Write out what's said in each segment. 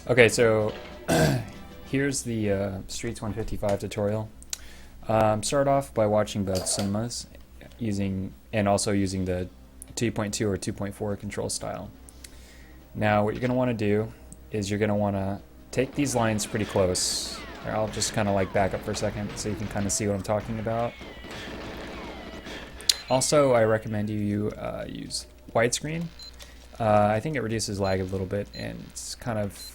Okay, so here's the Streets 155 tutorial. Start off by watching both cinemas and also using the 2.2 or 2.4 control style. Now what you're going to want to do is you're going to want to take these lines pretty close. Here, I'll just kind of like back up for a second so you can kind of see what I'm talking about. Also, I recommend you use widescreen. I think it reduces lag a little bit and it's kind of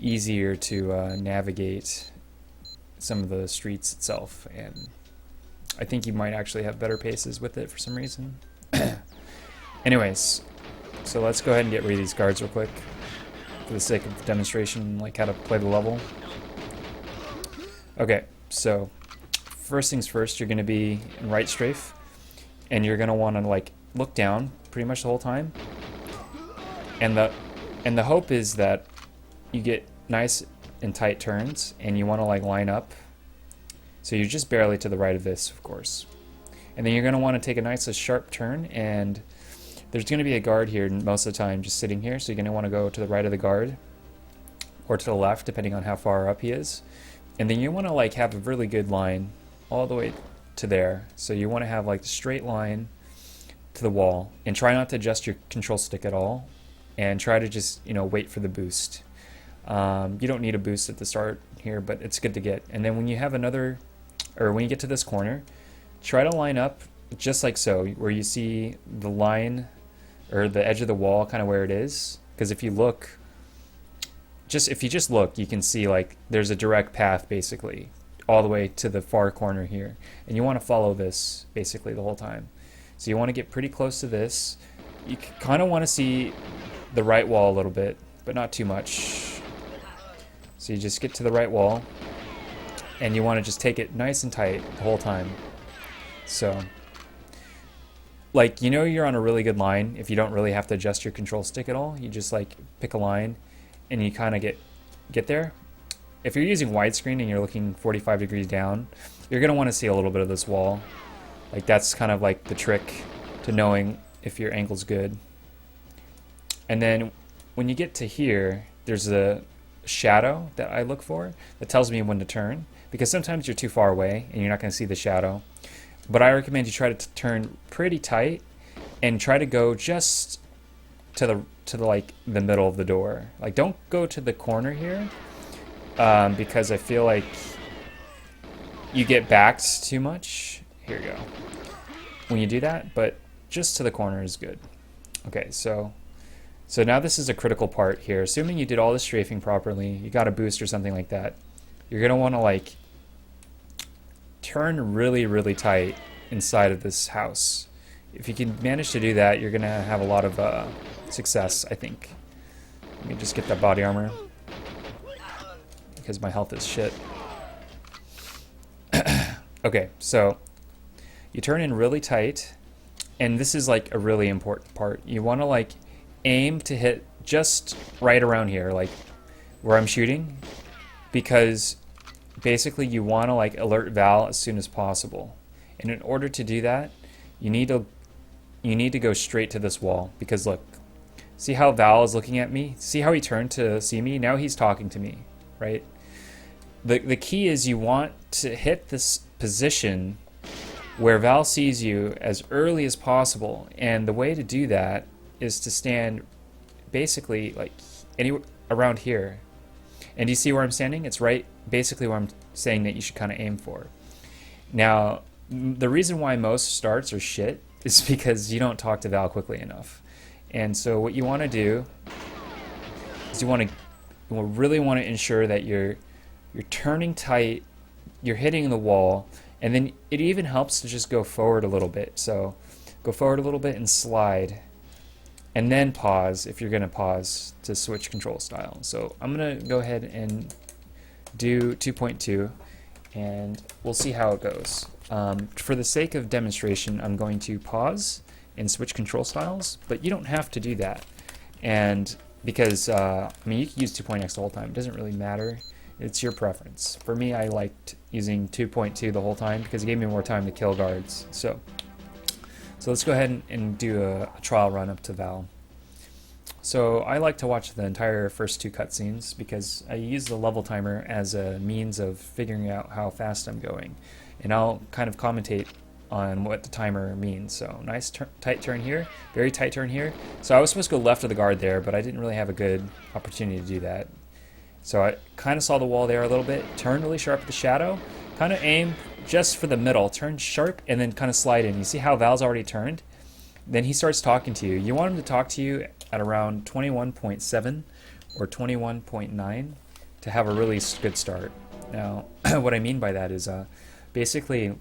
easier to navigate some of the streets itself, and I think you might actually have better paces with it for some reason. Anyways, so let's go ahead and get rid of these guards real quick for the sake of the demonstration, like how to play the level. Okay, so first things first, you're going to be in right strafe, and you're going to want to like look down pretty much the whole time, and the hope is that you get nice and tight turns, and you want to like line up so you're just barely to the right of this, of course, and then you're going to want to take a nice sharp turn, and there's going to be a guard here most of the time just sitting here, so you're going to want to go to the right of the guard or to the left depending on how far up he is, and then you want to like have a really good line all the way to there. So you want to have like the straight line to the wall, and try not to adjust your control stick at all, and try to just, you know, wait for the boost. You don't need a boost at the start here, but it's good to get. And then when you have when you get to this corner, try to line up just like so, where you see the line or the edge of the wall kind of where it is. Because if you just look, you can see like there's a direct path basically all the way to the far corner here. And you want to follow this basically the whole time. So you want to get pretty close to this. You kind of want to see the right wall a little bit, but not too much. So you just get to the right wall, and you want to just take it nice and tight the whole time. So, like, you know, you're on a really good line if you don't really have to adjust your control stick at all. You just like pick a line, and you kind of get there. If you're using widescreen and you're looking 45 degrees down, you're gonna want to see a little bit of this wall. Like, that's kind of like the trick to knowing if your angle's good. And then when you get to here, there's a shadow that I look for that tells me when to turn, because sometimes you're too far away and you're not going to see the shadow. But I recommend you try to turn pretty tight and try to go just to the like the middle of the door. Like, don't go to the corner here, because I feel like you get backed too much. Here you go. When you do that, but just to the corner is good. Okay, so now this is a critical part here. Assuming you did all the strafing properly, you got a boost or something like that, you're going to want to like turn really, really tight inside of this house. If you can manage to do that, you're going to have a lot of success, I think. Let me just get that body armor, because my health is shit. Okay, so you turn in really tight, and this is like a really important part. You want to like aim to hit just right around here, like where I'm shooting, because basically you want to like alert Val as soon as possible. And in order to do that, you need to go straight to this wall, because look, see how Val is looking at me? See how he turned to see me? Now he's talking to me, right? The key is you want to hit this position where Val sees you as early as possible, and the way to do that is to stand basically like anywhere around here. And do you see where I'm standing? It's right basically where I'm saying that you should kind of aim for. Now, the reason why most starts are shit is because you don't talk to Val quickly enough. And so what you want to do is you really want to ensure that you're turning tight, you're hitting the wall, and then it even helps to just go forward a little bit. So go forward a little bit and slide, and then pause if you're going to pause to switch control style. So I'm going to go ahead and do 2.2, and we'll see how it goes. For the sake of demonstration, I'm going to pause and switch control styles, but you don't have to do that. And because, I mean, you can use 2.x the whole time. It doesn't really matter. It's your preference. For me, I liked using 2.2 the whole time because it gave me more time to kill guards. So let's go ahead and do a trial run up to Val. So I like to watch the entire first two cutscenes because I use the level timer as a means of figuring out how fast I'm going. And I'll kind of commentate on what the timer means. So nice tight turn here, very tight turn here. So I was supposed to go left of the guard there, but I didn't really have a good opportunity to do that. So I kind of saw the wall there a little bit, turn really sharp at the shadow, kind of aim just for the middle, turn sharp, and then kind of slide in. You see how Val's already turned? Then he starts talking to you. You want him to talk to you at around 21.7 or 21.9 to have a really good start. Now, what I mean by that is basically,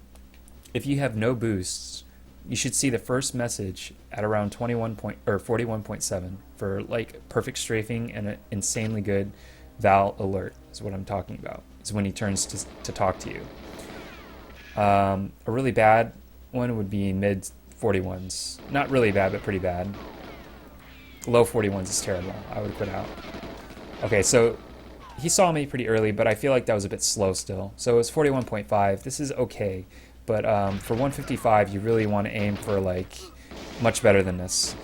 if you have no boosts, you should see the first message at around 41.7 for like perfect strafing and an insanely good Val alert is what I'm talking about. Is when he turns to talk to you. A really bad one would be mid 41s. Not really bad, but pretty bad. Low 41s is terrible. I would quit out. Okay, so he saw me pretty early, but I feel like that was a bit slow still. So it's 41.5. This is okay, but for 155, you really want to aim for like much better than this.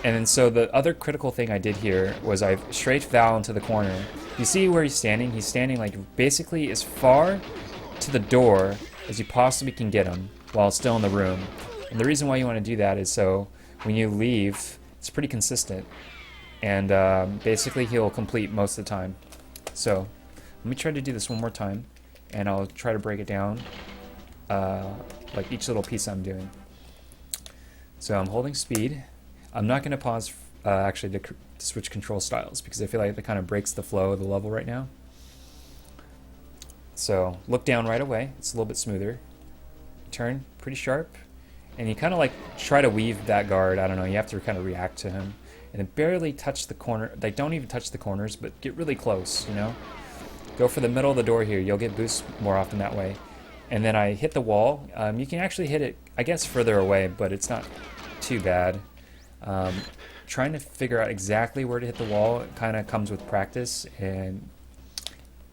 And then so the other critical thing I did here was I strafed Val into the corner. You see where he's standing? He's standing like basically as far to the door as you possibly can get him while still in the room. And the reason why you want to do that is so when you leave, it's pretty consistent. And basically he'll complete most of the time. So let me try to do this one more time, and I'll try to break it down like each little piece I'm doing. So I'm holding speed. I'm not going to pause actually to switch control styles because I feel like that kind of breaks the flow of the level right now. So look down right away. It's a little bit smoother. Turn pretty sharp. And you kind of like try to weave that guard. I don't know. You have to kind of react to him. And then barely touch the corner. Like don't even touch the corners, but get really close, you know? Go for the middle of the door here. You'll get boosts more often that way. And then I hit the wall. You can actually hit it, I guess, further away, but it's not too bad. Trying to figure out exactly where to hit the wall, it kind of comes with practice, and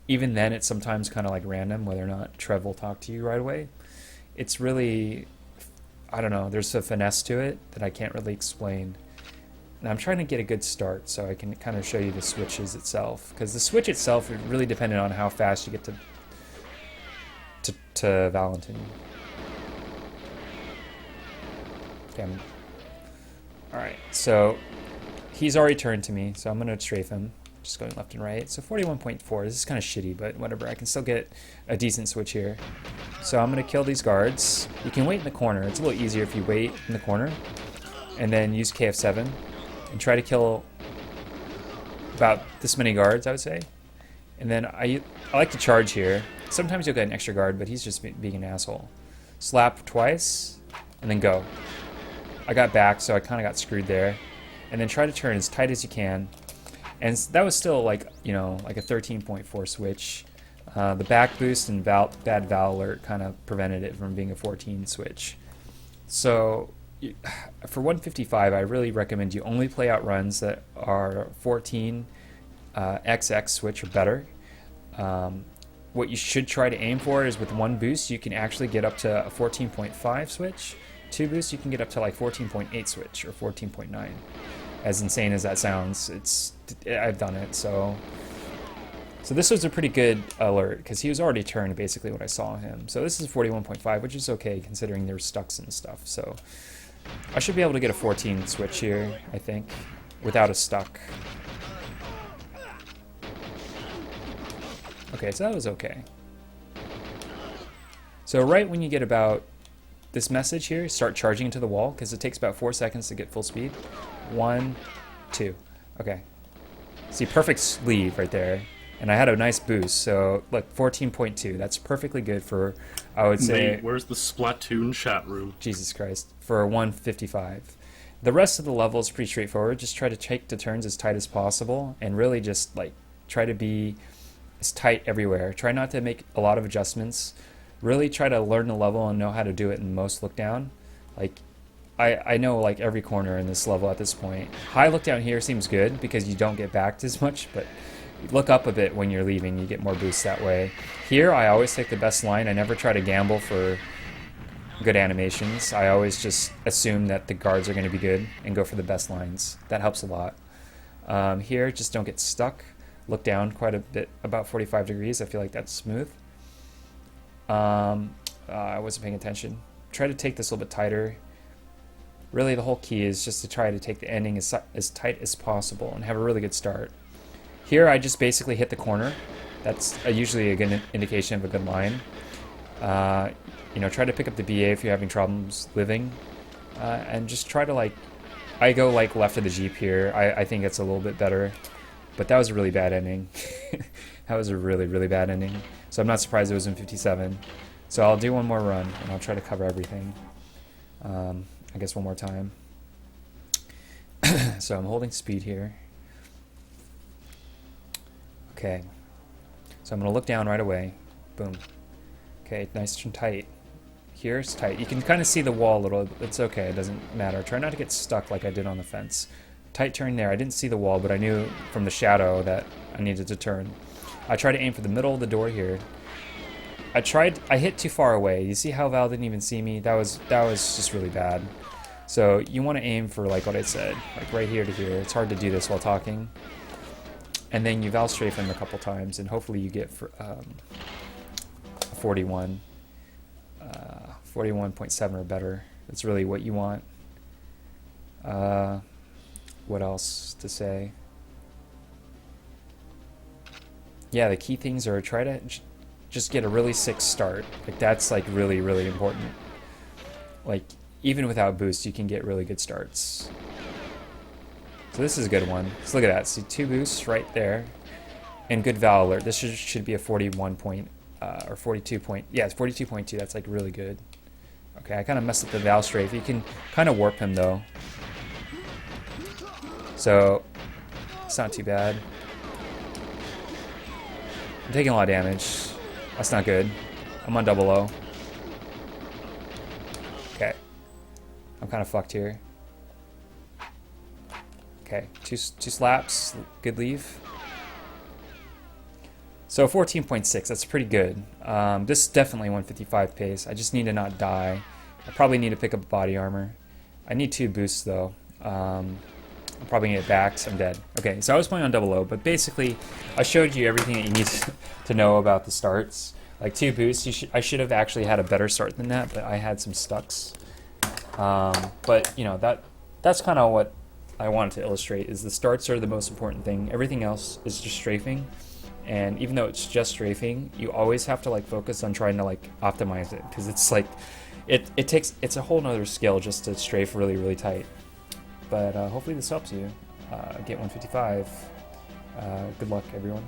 even then it's sometimes kind of like random whether or not Trev will talk to you right away. It's really, I don't know, there's a finesse to it that I can't really explain. And I'm trying to get a good start so I can kind of show you the switches itself, because the switch itself is really dependent on how fast you get to Valentin. Okay, alright, so he's already turned to me, so I'm going to strafe him, just going left and right. So 41.4, this is kind of shitty, but whatever, I can still get a decent switch here. So I'm going to kill these guards. You can wait in the corner, it's a little easier if you wait in the corner, and then use KF7, and try to kill about this many guards, I would say. And then I like to charge here. Sometimes you'll get an extra guard, but he's just being an asshole. Slap twice, and then go. I got back, so I kind of got screwed there. And then try to turn as tight as you can. And that was still like, you know, like a 13.4 switch. The back boost and bad Val alert kind of prevented it from being a 14 switch. So for 155, I really recommend you only play out runs that are 14 XX switch or better. What you should try to aim for is with one boost, you can actually get up to a 14.5 switch. Two boosts, you can get up to like 14.8 switch or 14.9. As insane as that sounds, I've done it. So this was a pretty good alert because he was already turned basically when I saw him. So this is 41.5, which is okay considering there's stucks and stuff. So I should be able to get a 14 switch here, I think, without a stuck. Okay, so that was okay. So right when you get about this message here, start charging into the wall because it takes about 4 seconds to get full speed. 1, 2. Okay. See, perfect sleeve right there. And I had a nice boost, so look, 14.2. That's perfectly good for, I would say... Mate, where's the Splatoon chat room? Jesus Christ. For 155. The rest of the level is pretty straightforward. Just try to take the turns as tight as possible and really just like try to be as tight everywhere. Try not to make a lot of adjustments. Really try to learn the level and know how to do it in most look down. Like, I know like every corner in this level at this point. High look down here seems good because you don't get backed as much, but look up a bit when you're leaving. You get more boosts that way. Here, I always take the best line. I never try to gamble for good animations. I always just assume that the guards are going to be good and go for the best lines. That helps a lot. Here, just don't get stuck. Look down quite a bit, about 45 degrees. I feel like that's smooth. I wasn't paying attention. Try to take this a little bit tighter. Really, the whole key is just to try to take the ending as tight as possible and have a really good start. Here, I just basically hit the corner. That's usually a good indication of a good line. Try to pick up the BA if you're having problems living. And just try to, like, I go, like, left of the Jeep here. I think it's a little bit better. But that was a really bad ending. That was a really, really bad ending. So I'm not surprised it was in 57. So I'll do one more run, and I'll try to cover everything. I guess one more time. So I'm holding speed here. Okay. So I'm going to look down right away. Boom. Okay, nice and tight. Here it's tight. You can kind of see the wall a little. It's okay. It doesn't matter. Try not to get stuck like I did on the fence. Tight turn there. I didn't see the wall, but I knew from the shadow that I needed to turn. I tried to aim for the middle of the door here. I hit too far away. You see how Val didn't even see me? That was just really bad. So you want to aim for, like what I said, like right here to here. It's hard to do this while talking. And then you Val strafe him a couple times, and hopefully you get for 41. 41.7 or better. That's really what you want. What else to say? Yeah, the key things are try to just get a really sick start. Like that's like really, really important. Like even without boost, you can get really good starts. So this is a good one. So look at that. See 2 boosts right there. And good Val alert. This should be a 41 point or 42 point. Yeah, it's 42.2. That's like really good. Okay, I kind of messed up the Val strafe. You can kind of warp him though. So it's not too bad. I'm taking a lot of damage. That's not good. I'm on double O. Okay. I'm kind of fucked here. Okay, two slaps. Good leave. So 14.6, that's pretty good. This is definitely 155 pace. I just need to not die. I probably need to pick up body armor. I need 2 boosts though. I'm probably gonna get back, so I'm dead. Okay, so I was playing on double O, but basically I showed you everything that you need to know about the starts. Like 2 boosts, I should have actually had a better start than that, but I had some stucks. But you know, that's kind of what I wanted to illustrate, is the starts are the most important thing. Everything else is just strafing. And even though it's just strafing, you always have to like focus on trying to like optimize it, because it's like it's a whole nother skill just to strafe really, really tight. But hopefully this helps you get 155. Good luck, everyone.